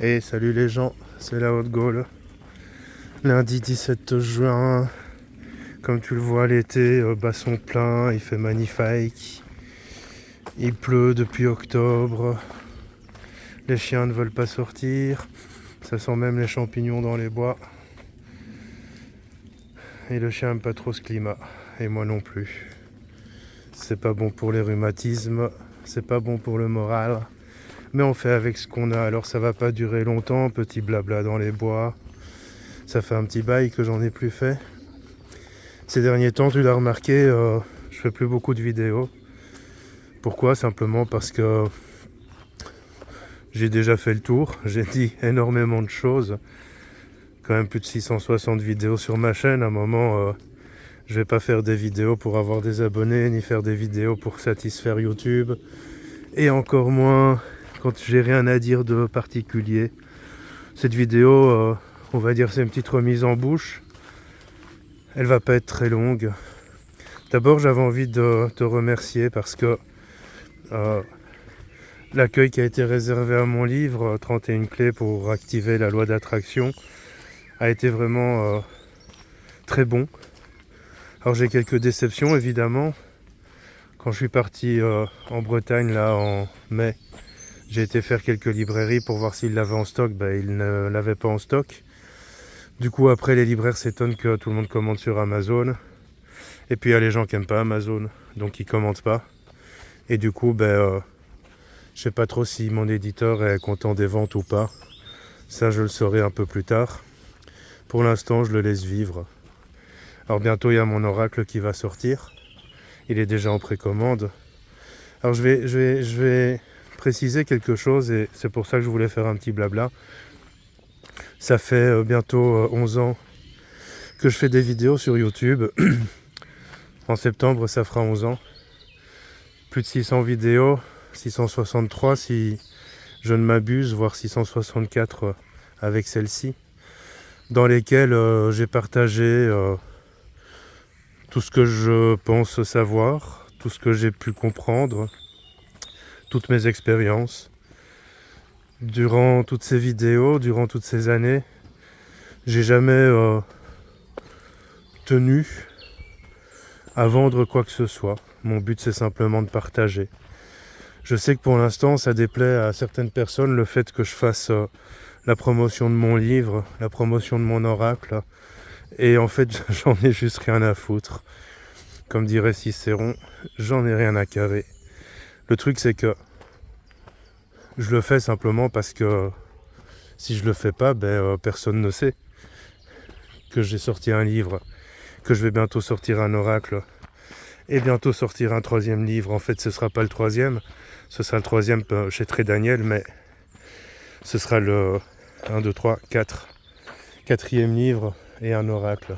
Et salut les gens, c'est la Haute Gaule. Lundi 17 juin, comme tu le vois, l'été bat son plein, il fait magnifique. Il pleut depuis octobre. Les chiens ne veulent pas sortir. Ça sent même les champignons dans les bois. Et le chien n'aime pas trop ce climat. Et moi non plus. C'est pas bon pour les rhumatismes. C'est pas bon pour le moral. Mais on fait avec ce qu'on a. Alors ça va pas durer longtemps. Petit blabla dans les bois. Ça fait un petit bail que j'en ai plus fait. Ces derniers temps, tu l'as remarqué, je fais plus beaucoup de vidéos. Pourquoi ? Simplement parce que j'ai déjà fait le tour. J'ai dit énormément de choses. Quand même plus de 660 vidéos sur ma chaîne. À un moment, je vais pas faire des vidéos pour avoir des abonnés, ni faire des vidéos pour satisfaire YouTube. Et encore moins quand j'ai rien à dire de particulier. Cette vidéo, on va dire c'est une petite remise en bouche. Elle va pas être très longue. D'abord, j'avais envie de te remercier parce que l'accueil qui a été réservé à mon livre, 31 clés pour activer la loi d'attraction, a été vraiment très bon. Alors j'ai quelques déceptions évidemment. Quand je suis parti en Bretagne là en mai, j'ai été faire quelques librairies pour voir s'ils l'avaient en stock. Ils ne l'avaient pas en stock. Du coup après les libraires s'étonnent que tout le monde commande sur Amazon. Et puis il y a les gens qui n'aiment pas Amazon, donc ils commentent pas. Et du coup, je sais pas trop si mon éditeur est content des ventes ou pas. Ça, je le saurai un peu plus tard. Pour l'instant, je le laisse vivre. Alors bientôt, il y a mon oracle qui va sortir. Il est déjà en précommande. Alors je vais préciser quelque chose et c'est pour ça que je voulais faire un petit blabla. Ça fait bientôt 11 ans que je fais des vidéos sur YouTube. En septembre, ça fera 11 ans. Plus de 600 vidéos, 663 si je ne m'abuse, voire 664 avec celle-ci, dans lesquelles j'ai partagé tout ce que je pense savoir, tout ce que j'ai pu comprendre, toutes mes expériences. Durant toutes ces vidéos, durant toutes ces années, j'ai jamais tenu à vendre quoi que ce soit. Mon but, c'est simplement de partager. Je sais que pour l'instant, ça déplaît à certaines personnes le fait que je fasse la promotion de mon livre, la promotion de mon oracle. Et en fait, j'en ai juste rien à foutre. Comme dirait Cicéron, j'en ai rien à carrer. Le truc, c'est que je le fais simplement parce que si je le fais pas, personne ne sait que j'ai sorti un livre, que je vais bientôt sortir un oracle et bientôt sortir un troisième livre. En fait, ce sera pas le troisième, ce sera le troisième chez Très Daniel, mais ce sera le 1, 2, 3, 4, quatrième livre et un oracle.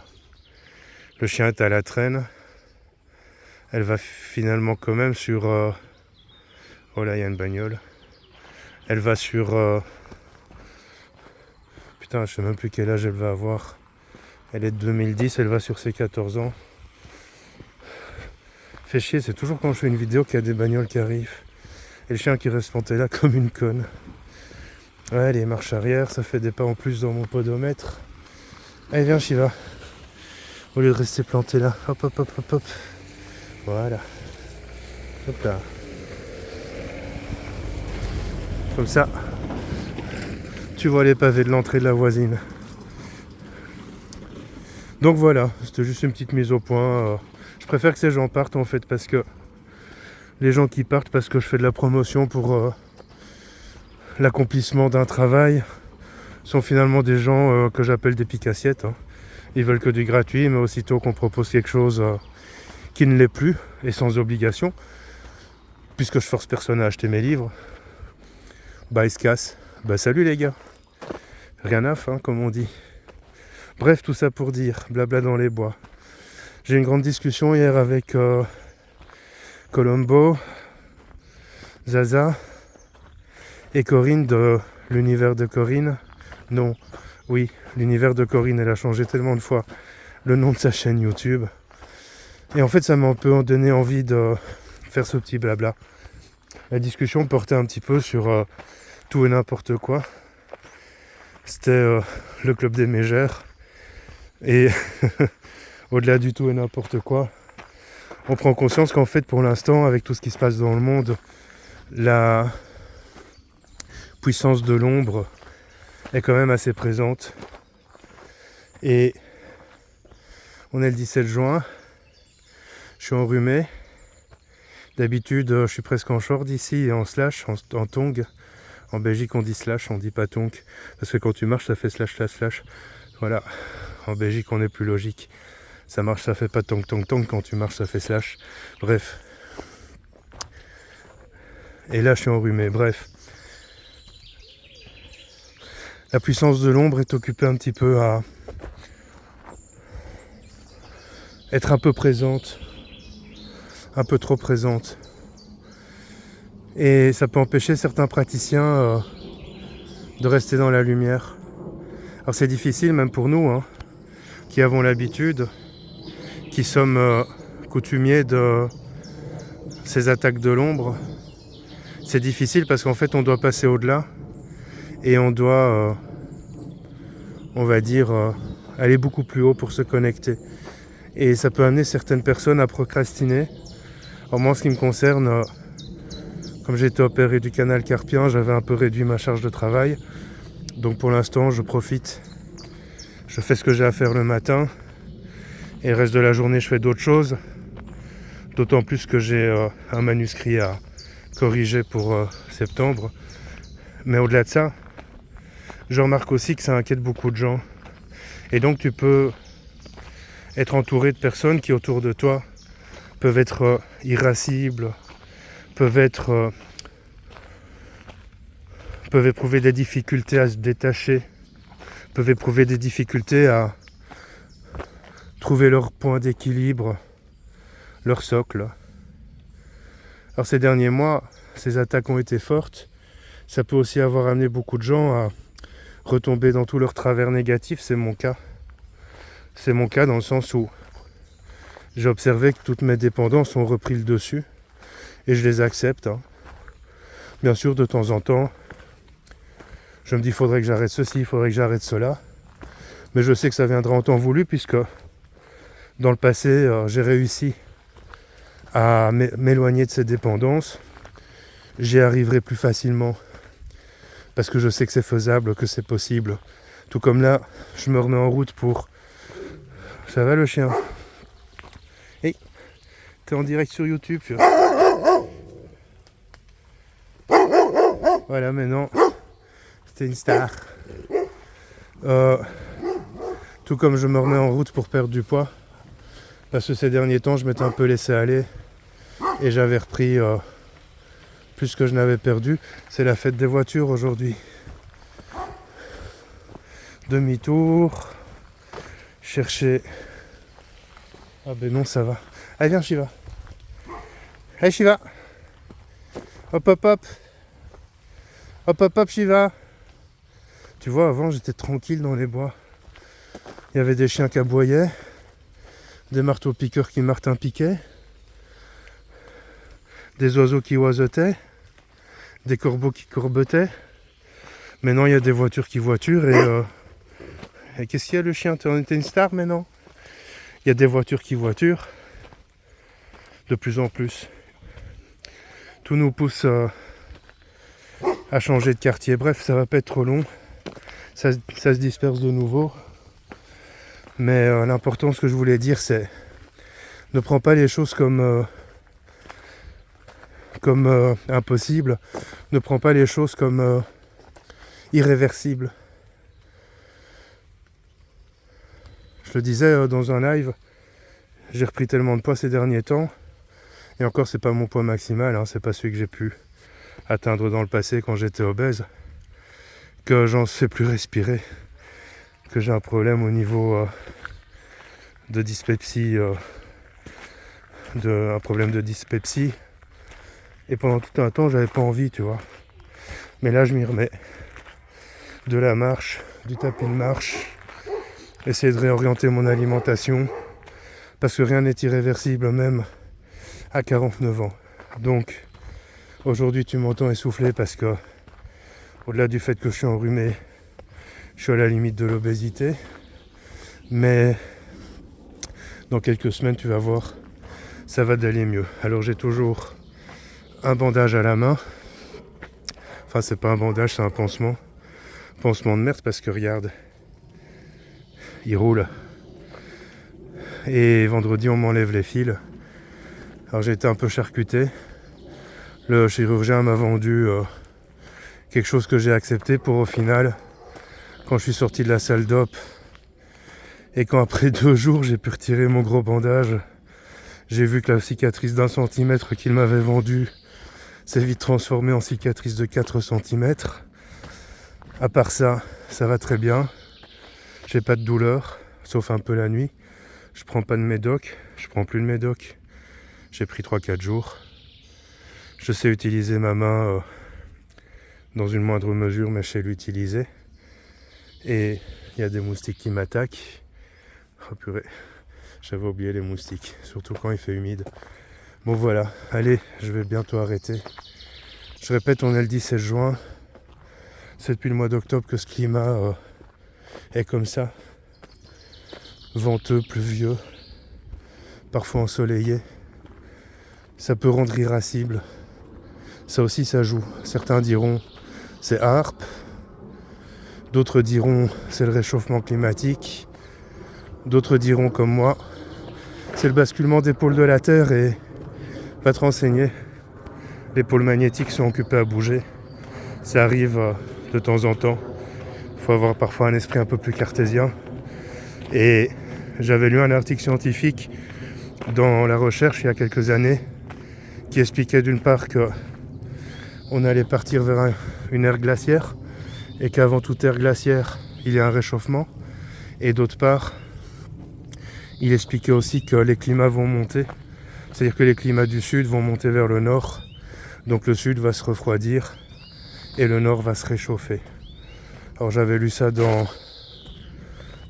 Le chien est à la traîne. Elle va finalement quand même sur... Oh là, il y a une bagnole. Elle va sur... Putain, je sais même plus quel âge elle va avoir. Elle est de 2010, elle va sur ses 14 ans. Fait chier, c'est toujours quand je fais une vidéo qu'il y a des bagnoles qui arrivent. Et le chien qui reste planté là comme une conne. Ouais, les marches arrière, ça fait des pas en plus dans mon podomètre. Allez, viens Shiva. Au lieu de rester planté là. Hop, hop, hop, hop, hop. Voilà. Hop là. Comme ça, tu vois les pavés de l'entrée de la voisine. Donc voilà, c'était juste une petite mise au point. Je préfère que ces gens partent en fait parce que les gens qui partent parce que je fais de la promotion pour l'accomplissement d'un travail sont finalement des gens que j'appelle des pique-assiettes. Ils veulent que du gratuit, mais aussitôt qu'on propose quelque chose qui ne l'est plus et sans obligation, puisque je force personne à acheter mes livres, ils se cassent. Salut les gars. Rien à faire, comme on dit. Bref, tout ça pour dire, blabla dans les bois. J'ai eu une grande discussion hier avec Colombo, Zaza et Corinne de l'univers de Corinne. Non, oui, l'univers de Corinne, elle a changé tellement de fois le nom de sa chaîne YouTube. Et en fait, ça m'a un peu donné envie de faire ce petit blabla. La discussion portait un petit peu sur tout et n'importe quoi. C'était le club des mégères. Et au-delà du tout et n'importe quoi, on prend conscience qu'en fait pour l'instant, avec tout ce qui se passe dans le monde, la puissance de l'ombre est quand même assez présente. Et on est le 17 juin, je suis enrhumé. D'habitude, je suis presque en short ici et en slash, en tongs. En Belgique, on dit slash, on dit pas tongs. Parce que quand tu marches, ça fait slash, slash, slash. Voilà. En Belgique, on est plus logique. Ça marche, ça fait pas tong, tong, tong. Quand tu marches, ça fait slash. Bref. Et là, je suis enrhumé. Bref. La puissance de l'ombre est occupée un petit peu à être un peu présente. Un peu trop présente. Et ça peut empêcher certains praticiens de rester dans la lumière. Alors c'est difficile même pour nous, hein, qui avons l'habitude, qui sommes coutumiers de ces attaques de l'ombre. C'est difficile parce qu'en fait on doit passer au-delà et on doit, on va dire, aller beaucoup plus haut pour se connecter. Et ça peut amener certaines personnes à procrastiner. Alors moi en ce qui me concerne, comme j'ai été opéré du canal carpien, j'avais un peu réduit ma charge de travail. Donc pour l'instant, je profite. Je fais ce que j'ai à faire le matin. Et le reste de la journée, je fais d'autres choses. D'autant plus que j'ai un manuscrit à corriger pour septembre. Mais au-delà de ça, je remarque aussi que ça inquiète beaucoup de gens. Et donc tu peux être entouré de personnes qui autour de toi peuvent être irascibles, peuvent éprouver des difficultés à se détacher, peuvent éprouver des difficultés à trouver leur point d'équilibre, leur socle. Alors ces derniers mois, ces attaques ont été fortes. Ça peut aussi avoir amené beaucoup de gens à retomber dans tous leurs travers négatifs, c'est mon cas. C'est mon cas dans le sens où j'ai observé que toutes mes dépendances ont repris le dessus et je les accepte. Hein. Bien sûr, de temps en temps, je me dis, il faudrait que j'arrête ceci, il faudrait que j'arrête cela. Mais je sais que ça viendra en temps voulu puisque dans le passé, j'ai réussi à m'éloigner de ces dépendances. J'y arriverai plus facilement parce que je sais que c'est faisable, que c'est possible. Tout comme là, je me remets en route pour... Ça va le chien? Hey, t'es en direct sur YouTube. Voilà, maintenant, c'était une star. Tout comme je me remets en route pour perdre du poids. Parce que ces derniers temps, je m'étais un peu laissé aller. Et j'avais repris plus que je n'avais perdu. C'est la fête des voitures aujourd'hui. Demi-tour. Chercher... Ah ben non, ça va. Allez, viens, Shiva. Allez, Shiva. Hop, hop, hop. Hop, hop, hop, Shiva. Tu vois, avant, j'étais tranquille dans les bois. Il y avait des chiens qui aboyaient. Des marteaux-piqueurs qui martin-piquaient. Des oiseaux qui oiseautaient. Des corbeaux qui corbetaient. Maintenant, il y a des voitures qui voiturent et qu'est-ce qu'il y a, le chien? Tu en étais une star maintenant? Il y a des voitures qui voiturent. De plus en plus. Tout nous pousse à changer de quartier. Bref, ça va pas être trop long. Ça se disperse de nouveau. Mais l'important, ce que je voulais dire, c'est ne prends pas les choses comme impossibles. Ne prends pas les choses comme irréversibles. Je le disais dans un live, j'ai repris tellement de poids ces derniers temps. Et encore, c'est pas mon poids maximal, hein, c'est pas celui que j'ai pu atteindre dans le passé quand j'étais obèse. Que j'en sais plus respirer. Que j'ai un problème au niveau de dyspepsie. Un problème de dyspepsie. Et pendant tout un temps, j'avais pas envie, tu vois. Mais là, je m'y remets. De la marche, du tapis de marche. Essayer de réorienter mon alimentation. Parce que rien n'est irréversible, même à 49 ans. Donc, aujourd'hui, tu m'entends essoufflé parce que, au-delà du fait que je suis enrhumé, Je suis à la limite de l'obésité. Mais dans quelques semaines, tu vas voir, ça va d'aller mieux. Alors j'ai toujours un bandage à la main. Enfin, c'est pas un bandage, c'est un pansement. Pansement de merde parce que regarde, il roule. Et vendredi, on m'enlève les fils. Alors j'ai été un peu charcuté. Le chirurgien m'a vendu quelque chose que j'ai accepté pour au final, quand je suis sorti de la salle d'op et quand après 2 jours j'ai pu retirer mon gros bandage, j'ai vu que la cicatrice d'1 centimètre qu'il m'avait vendue s'est vite transformée en cicatrice de 4 centimètres. À part ça, ça va très bien. J'ai pas de douleur, sauf un peu la nuit. Je prends pas de médoc, je prends plus de médoc. J'ai pris 3-4 jours. Je sais utiliser ma main dans une moindre mesure, mais je sais l'utiliser. Et il y a des moustiques qui m'attaquent. Oh purée, j'avais oublié les moustiques, surtout quand il fait humide. Bon voilà, allez, je vais bientôt arrêter. Je répète, on est le 17 juin. C'est depuis le mois d'octobre que ce climat est comme ça. Venteux, pluvieux, parfois ensoleillé. Ça peut rendre irascible. Ça aussi, ça joue. Certains diront c'est harpe. D'autres diront c'est le réchauffement climatique. D'autres diront comme moi, c'est le basculement des pôles de la Terre et va te renseigner. Les pôles magnétiques sont occupés à bouger. Ça arrive de temps en temps. Il faut avoir parfois un esprit un peu plus cartésien. Et j'avais lu un article scientifique dans La Recherche il y a quelques années qui expliquait d'une part qu'on allait partir vers une ère glaciaire et qu'avant toute ère glaciaire, il y a un réchauffement. Et d'autre part, il expliquait aussi que les climats vont monter. C'est-à-dire que les climats du sud vont monter vers le nord. Donc le sud va se refroidir et le nord va se réchauffer. Alors j'avais lu ça dans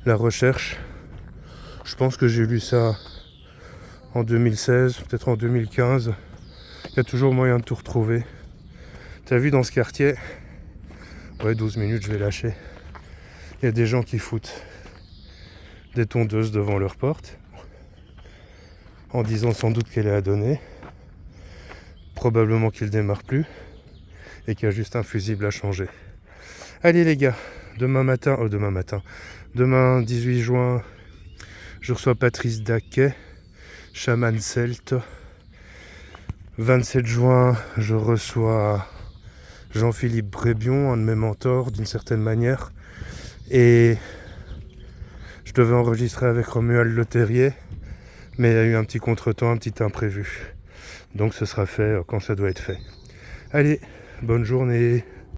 La Recherche. Je pense que j'ai lu ça en 2016, peut-être en 2015. Il y a toujours moyen de tout retrouver. T'as vu dans ce quartier? Ouais, 12 minutes, je vais lâcher. Il y a des gens qui foutent des tondeuses devant leur porte en disant sans doute qu'elle est à donner. Probablement qu'il ne démarre plus et qu'il y a juste un fusible à changer. Allez les gars, demain 18 juin, je reçois Patrice Daquet, chaman celte. 27 juin, je reçois Jean-Philippe Brébion, un de mes mentors d'une certaine manière. Et je devais enregistrer avec Romuald Le Terrier, mais il y a eu un petit contretemps, un petit imprévu. Donc ce sera fait quand ça doit être fait. Allez, bonne journée.